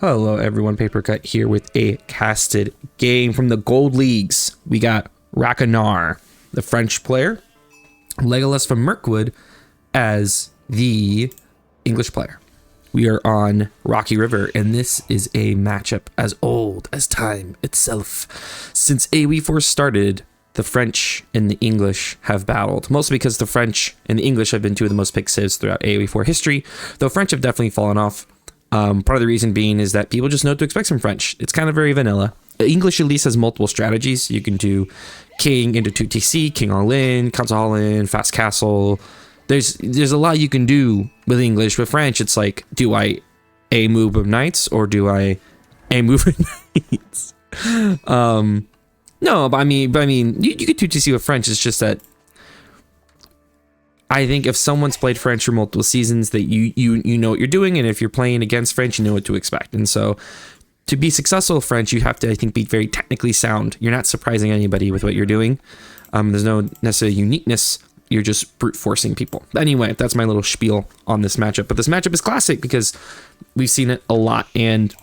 Hello everyone, Paper Cut here with a casted game from the Gold Leagues. We got Ragnar, the French player, Legolas from Mirkwood as the English player. We are on Rocky River, and this is a matchup as old as time itself. Since AOE 4 started, the French and the English have battled, mostly because the French and the English have been two of the most picked civs throughout AOE 4 history, though French have definitely fallen off. Part of the reason being is that people just know what to expect from French. It's kind of very vanilla. English at least has multiple strategies. You can do king into 2TC, king all in, council all in, fast castle. There's a lot you can do with English. With French, it's like, do I A move with knights or do I A move with knights? No, but I mean, you get 2TC with French. It's just that I think if someone's played French for multiple seasons, that you know what you're doing, and if you're playing against French, you know what to expect. And so, to be successful with French, you have to, I think, be very technically sound. You're not surprising anybody with what you're doing. There's no necessarily uniqueness. You're just brute forcing people. Anyway, that's my little spiel on this matchup. But this matchup is classic because we've seen it a lot. And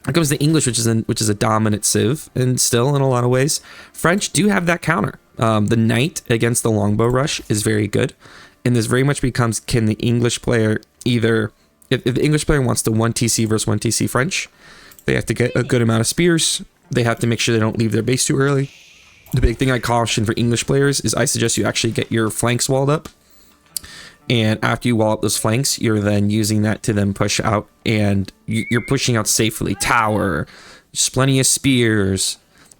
it comes to English, which is a dominant civ, and still in a lot of ways, French do have that counter. The knight against the longbow rush is very good, and this very much becomes, can the English player either, if the English player wants to 1TC versus 1TC French, they have to get a good amount of spears. They have to make sure they don't leave their base too early. The big thing I caution for English players is I suggest you actually get your flanks walled up, and after you wall up those flanks, you're then using that to then push out, and you're pushing out safely. Tower, just plenty of spears.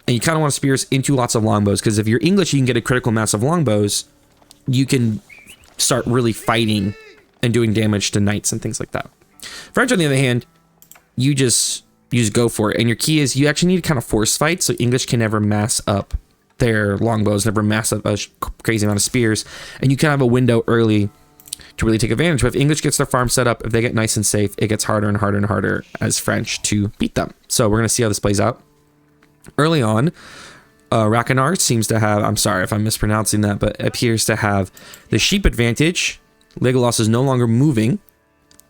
And you kind of want spears into lots of longbows, because if you're English, you can get a critical mass of longbows. You can start really fighting and doing damage to knights and things like that. French, on the other hand, you just go for it. And your key is you actually need to kind of force fight, so English can never mass up their longbows, never mass up a crazy amount of spears. And you kind of have a window early to really take advantage. But if English gets their farm set up, if they get nice and safe, it gets harder and harder and harder as French to beat them. So we're going to see how this plays out. Early on, Ragnar seems to have, I'm sorry if I'm mispronouncing that, but appears to have the sheep advantage. Legolas is no longer moving.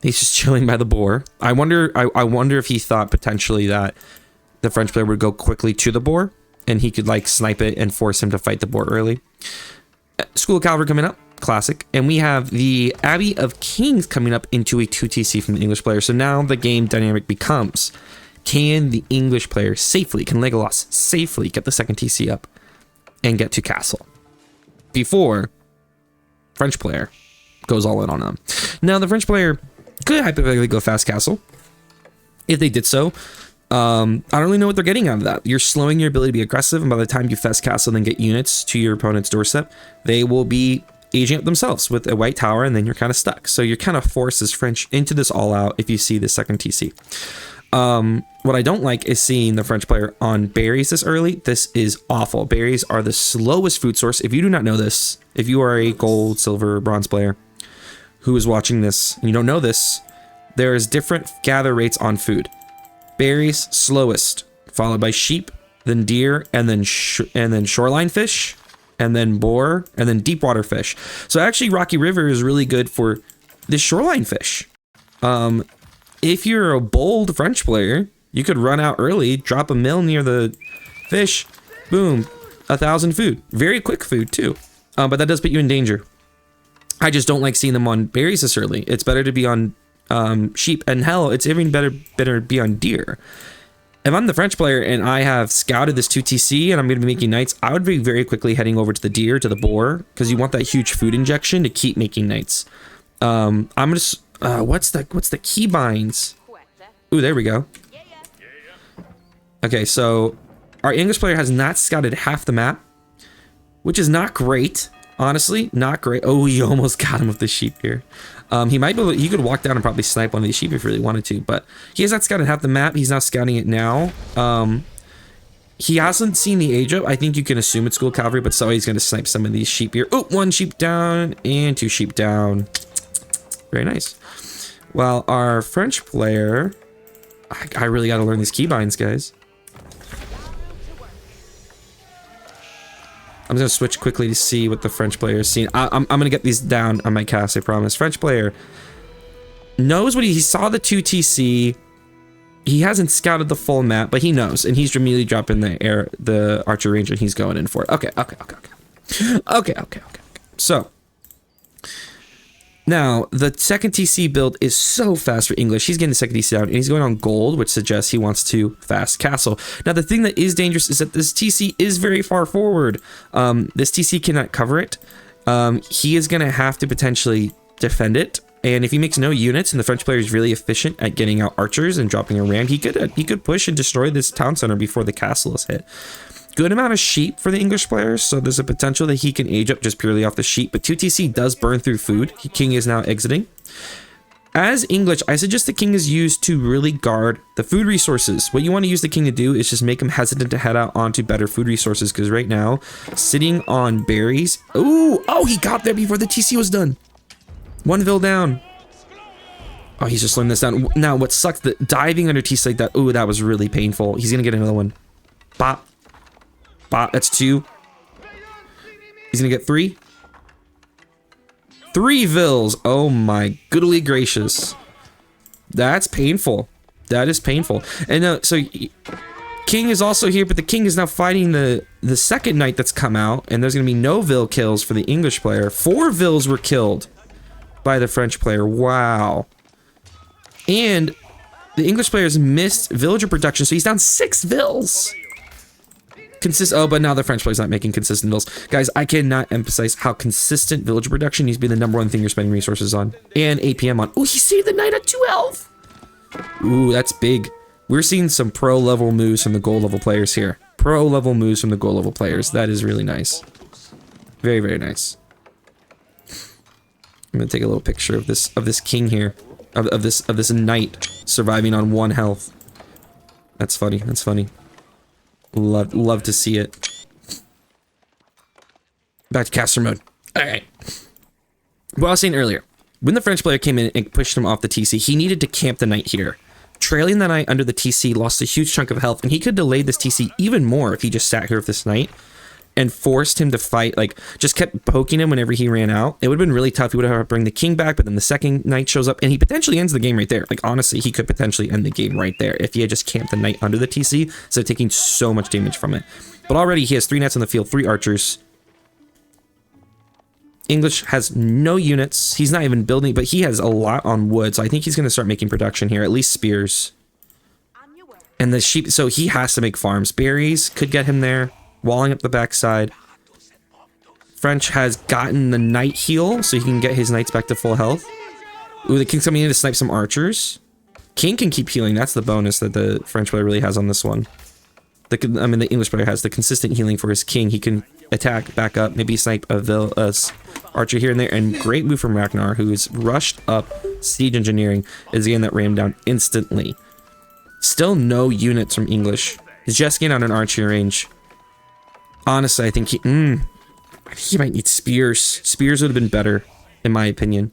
He's just chilling by the boar. I wonder if he thought potentially that the French player would go quickly to the boar and he could like snipe it and force him to fight the boar early. School of Cavalry coming up, classic. And we have the Abbey of Kings coming up into a 2TC from the English player. So now the game dynamic becomes, can the English player safely, can Legolas safely get the second TC up and get to castle before French player goes all in on them? Now, the French player could hypothetically go fast castle. If they did so, I don't really know what they're getting out of that. You're slowing your ability to be aggressive, and by the time you fast castle and get units to your opponent's doorstep, they will be aging up themselves with a white tower, and then you're kind of stuck. So you're kind of forced as French into this all out if you see the second TC. What I don't like is seeing the French player on berries this early. This is awful. Berries are the slowest food source. If you do not know this, if you are a gold, silver, bronze player who is watching this and you don't know this, there is different gather rates on food. Berries slowest, followed by sheep, then deer, and then shoreline fish, and then boar, and then deep water fish. So actually, Rocky River is really good for the shoreline fish. If you're a bold French player, you could run out early, drop a mill near the fish, boom, 1,000 food. Very quick food too, but that does put you in danger. I just don't like seeing them on berries this early. It's better to be on sheep, and hell, it's even better to be on deer. If I'm the French player and I have scouted this 2TC and I'm going to be making knights, I would be very quickly heading over to the deer, to the boar, because you want that huge food injection to keep making knights. I'm just what's the key binds? Ooh, there we go. Okay, so our English player has not scouted half the map, which is not great. Honestly, not great. Oh, he almost got him with the sheep here. He could walk down and probably snipe one of these sheep if he really wanted to, but he has not scouted half the map. He's not scouting it now. He hasn't seen the age up. I think you can assume it's School Cavalry, but so he's going to snipe some of these sheep here. Oh, one sheep down and two sheep down. Very nice. While our French player, I really got to learn these keybinds, guys. I'm just going to switch quickly to see what the French player is seeing. I'm going to get these down on my cast, I promise. French player knows what he saw the 2TC. He hasn't scouted the full map, but he knows, and he's immediately dropping the archer range, and he's going in for it. Okay. So now the second TC build is so fast for English. He's getting the second TC down, and he's going on gold, which suggests he wants to fast castle. Now the thing that is dangerous is that this TC is very far forward. This TC cannot cover it. He is going to have to potentially defend it. And if he makes no units and the French player is really efficient at getting out archers and dropping a ram, he could push and destroy this town center before the castle is hit. Good amount of sheep for the English players, so there's a potential that he can age up just purely off the sheep. But 2TC does burn through food. King is now exiting. As English, I suggest the king is used to really guard the food resources. What you want to use the king to do is just make him hesitant to head out onto better food resources, because right now, sitting on berries... Oh, he got there before the TC was done. One vill down. Oh, he's just slowing this down. Now, what sucks, that diving under TC like that, oh, that was really painful. He's going to get another one. Bop. Bop, that's 2. He's going to get 3. 3 vills. Oh my goodly gracious. That's painful. That is painful. And so king is also here, but the king is now fighting the second knight that's come out, and there's going to be no vill kills for the English player. 4 vills were killed by the French player. Wow. And the English players missed villager production, so he's down 6 vills. Oh, but now the French player's not making consistent vills. Guys, I cannot emphasize how consistent villager production needs to be the #1 thing you're spending resources on. And APM on. Oh, he saved the knight at 2 health. Ooh, that's big. We're seeing some pro level moves from the gold level players here. Pro level moves from the gold level players. That is really nice. Very, very nice. I'm gonna take a little picture of this king here, of this knight surviving on 1 health. That's funny. That's funny. Love to see it. Back to caster mode. All right. What I was saying earlier, when the French player came in and pushed him off the TC, he needed to camp the knight here. Trailing the knight under the TC lost a huge chunk of health, and he could delay this TC even more if he just sat here with this knight and forced him to fight, like, just kept poking him whenever he ran out. It would have been really tough. He would have had to bring the king back, but then the second knight shows up, and he potentially ends the game right there. Like, honestly, he could potentially end the game right there if he had just camped the knight under the TC, instead of taking so much damage from it. But already, he has 3 knights on the field, 3 archers. English has no units. He's not even building, but he has a lot on wood, so I think he's going to start making production here, at least spears. And the sheep, so he has to make farms. Berries could get him there. Walling up the backside. French has gotten the knight heal, so he can get his knights back to full health. Ooh, the king's coming in to snipe some archers. King can keep healing. That's the bonus that the French player really has on this one. The English player has the consistent healing for his king. He can attack, back up, maybe snipe a archer here and there. And great move from Ragnar, who is rushed up. Siege engineering is getting that ram down instantly. Still no units from English. He's just getting on an archer range. Honestly, I think he might need spears. Spears would have been better, in my opinion.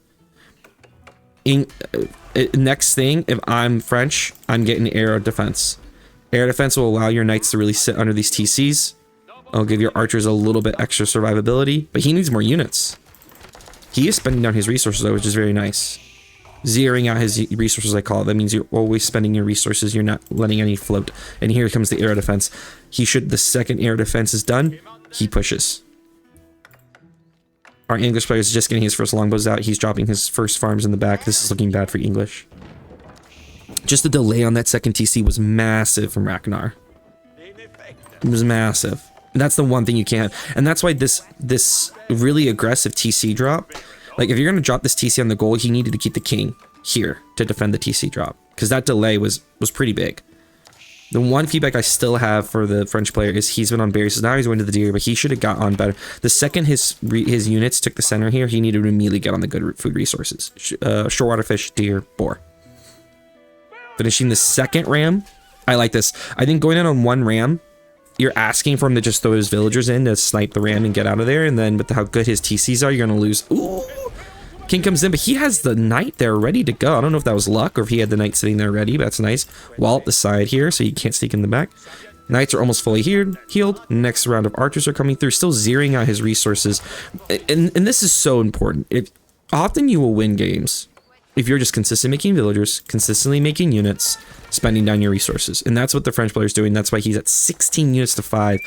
Next thing, if I'm French, I'm getting air defense. Air defense will allow your knights to really sit under these TCs. It'll give your archers a little bit extra survivability, but he needs more units. He is spending down his resources, though, which is very nice. Zeroing out his resources, I call it. That means you're always spending your resources. You're not letting any float. And here comes the air defense. The second air defense is done, he pushes. Our English player is just getting his first longbows out. He's dropping his first farms in the back. This is looking bad for English. Just the delay on that second TC was massive from Ragnar. It was massive. And that's the one thing you can't. And that's why this really aggressive TC drop, like, if you're going to drop this TC on the goal, he needed to keep the king here to defend the TC drop. Because that delay was pretty big. The one feedback I still have for the French player is he's been on berries. So now he's going to the deer, but he should have got on better. The second his units took the center here, he needed to immediately get on the good food resources. Shorewater fish, deer, boar. Finishing the second ram. I like this. I think going in on 1 ram, you're asking for him to just throw his villagers in to snipe the ram and get out of there. And then with how good his TCs are, you're going to lose. Ooh! King comes in, but he has the knight there ready to go. I don't know if that was luck or if he had the knight sitting there ready, but that's nice. Wall up the side here so you can't sneak in the back. Knights are almost fully healed. Next round of archers are coming through, still zeroing out his resources. And this is so important. Often you will win games if you're just consistently making villagers, consistently making units, spending down your resources. And that's what the French player's doing. That's why he's at 16 units to 5.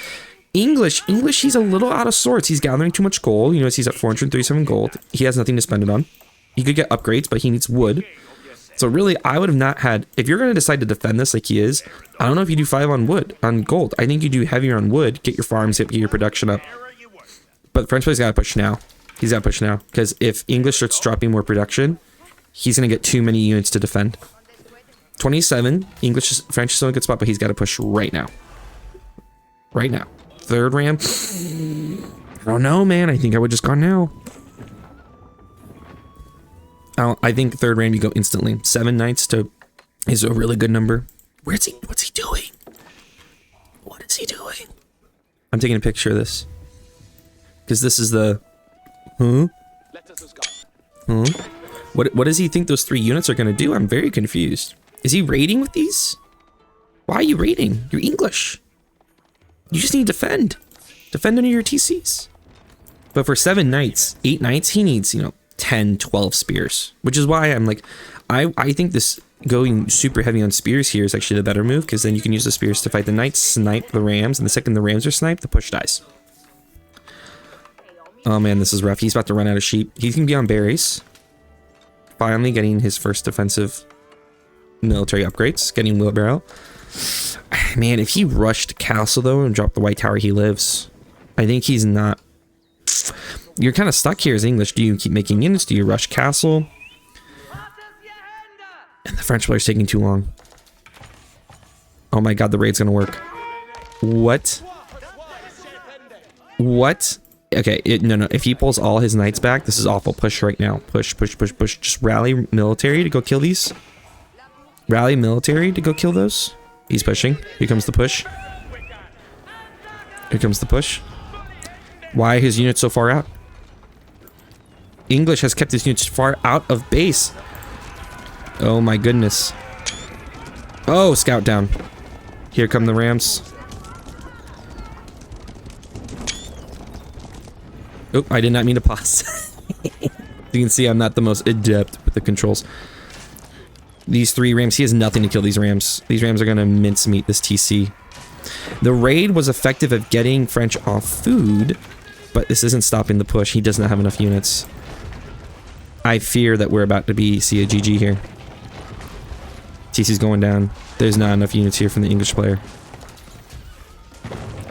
English, he's a little out of sorts. He's gathering too much gold. You know, he's at 437 gold. He has nothing to spend it on. He could get upgrades, but he needs wood. So really, I would have not had... If you're going to decide to defend this like he is, I don't know if you do 5 on wood, on gold. I think you do heavier on wood, get your farms, get your production up. But the French player's got to push now. He's got to push now. Because if English starts dropping more production, he's going to get too many units to defend. 27. French is still in a good spot, but he's got to push right now. Right now. Third ram. I don't know, man. I think I would just gone now. I think third ram you go instantly. 7 knights to is a really good number. What's he doing? What is he doing? I'm taking a picture of this. Because this is the... Huh? What does he think those 3 units are going to do? I'm very confused. Is he raiding with these? Why are you raiding? You're English. You just need to defend. Defend under your TCs. But for 7 knights, 8 knights, he needs, 10, 12 spears. Which is why I'm like, I think this going super heavy on spears here is actually the better move, because then you can use the spears to fight the knights, snipe the rams, and the second the rams are sniped, the push dies. Oh man, this is rough. He's about to run out of sheep. He's going to be on berries. Finally getting his first defensive military upgrades. Getting wheelbarrow. Man, if he rushed castle though and dropped the white tower, he lives. I think he's not... You're kind of stuck here as English. Do you keep making units? Do you rush castle? And the French player's taking too long. Oh my god, the raid's gonna work. What? What? Okay, no. If he pulls all his knights back, this is awful. Push right now. Push. Just rally military to go kill these. Rally military to go kill those. He's pushing. Here comes the push. Here comes the push. Why are his units so far out? English has kept his units far out of base. Oh my goodness. Oh, scout down. Here come the rams. Oh, I did not mean to pause. You can see I'm not the most adept with the controls. These 3 rams, he has nothing to kill these rams. These rams are going to mincemeat this TC. The raid was effective at getting French off food, but this isn't stopping the push. He does not have enough units. I fear that we're about to see a GG here. TC's going down. There's not enough units here from the English player.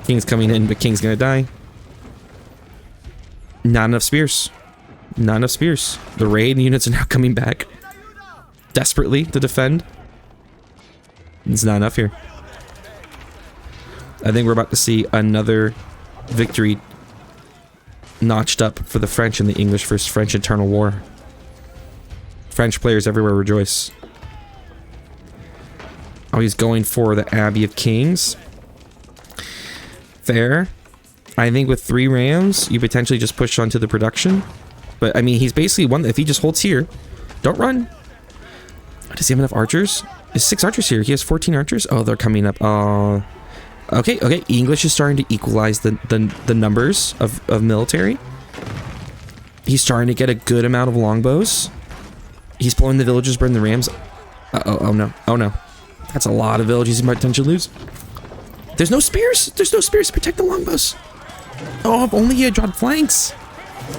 King's coming in, but King's going to die. Not enough spears. Not enough spears. The raid units are now coming back desperately to defend. It's not enough here. I think we're about to see another victory notched up for the French in the English versus French internal war. French players everywhere rejoice. Oh, he's going for the Abbey of Kings. Fair. I think with 3 rams, you potentially just push onto the production. But, I mean, he's basically one... If he just holds here, don't run. Does he have enough archers? There's 6 archers here. He has 14 archers. Oh, they're coming up. Okay. English is starting to equalize the numbers of military. He's starting to get a good amount of longbows. He's pulling the villagers, burning the rams. Oh no. That's a lot of villages he might potentially lose. There's no spears. There's no spears to protect the longbows. Oh, if only he had dropped flanks.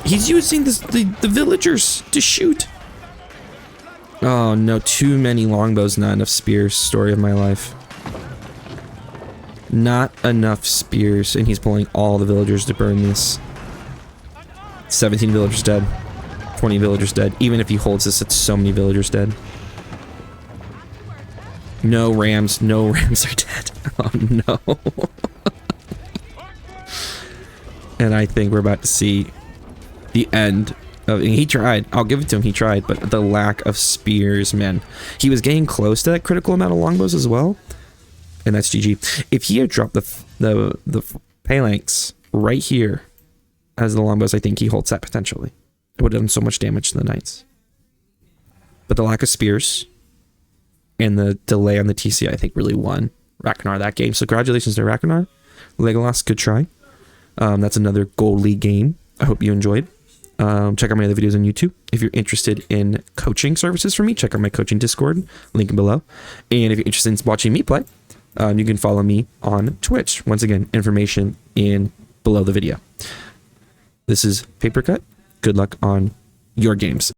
He's using the villagers to shoot. Oh no, too many longbows, not enough spears. Story of my life. Not enough spears, and he's pulling all the villagers to burn this. 17 villagers dead. 20 villagers dead. Even if he holds this, it's so many villagers dead. No rams. No rams are dead. Oh no. And I think we're about to see the end of... He tried. I'll give it to him. He tried. But the lack of spears, man. He was getting close to that critical amount of longbows as well. And that's GG. If he had dropped the phalanx right here as the longbows, I think he holds that potentially. It would have done so much damage to the knights. But the lack of spears and the delay on the TC, I think, really won Ragnar that game. So congratulations to Ragnar. Legolas, good try. That's another Gold League game. I hope you enjoyed. Check out my other videos on YouTube. If you're interested in coaching services from me, check out my coaching Discord, link below. And if you're interested in watching me play, you can follow me on Twitch. Once again, information in below the video. This is Papercut. Good luck on your games.